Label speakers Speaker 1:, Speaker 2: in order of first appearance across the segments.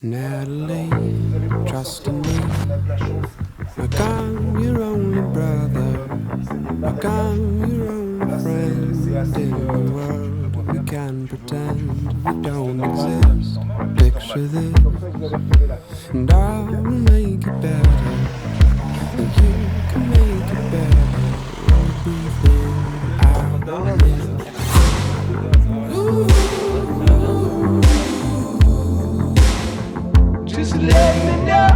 Speaker 1: Natalie, trust in me. Like I'm your only brother. Like I'm your only friend in the world. We can pretend we don't exist. Picture this, and I will make it better. And you can make it better. Everything I want. Just let me know.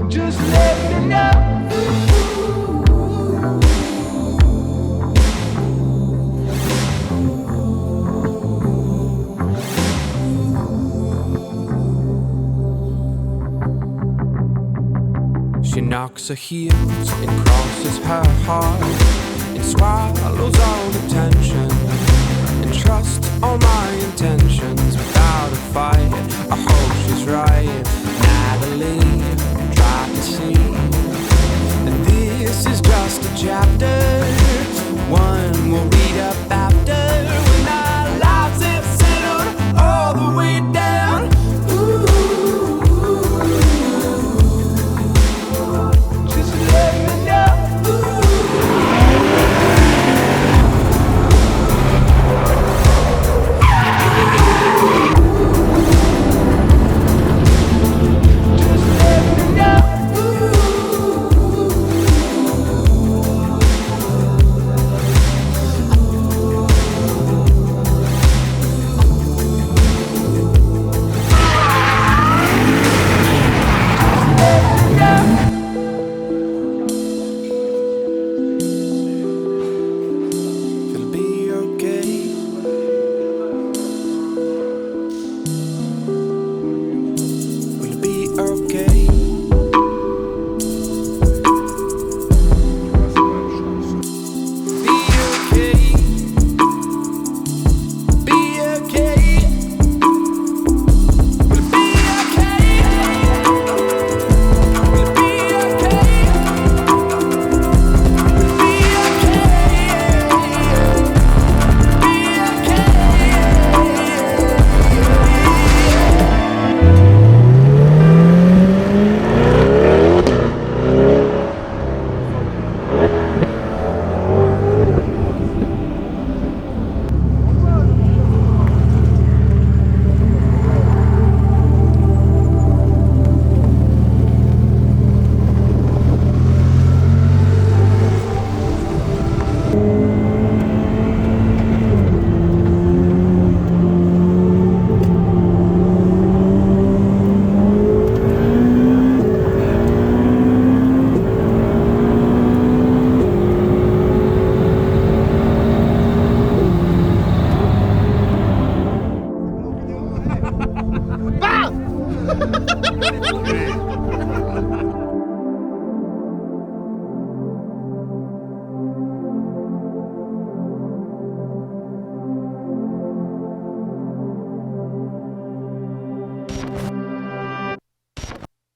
Speaker 1: Just let me know. She knocks her heels and crosses her heart and swallows all the tension and trusts all my intentions without a fight. I hope she's right. Natalie, try to see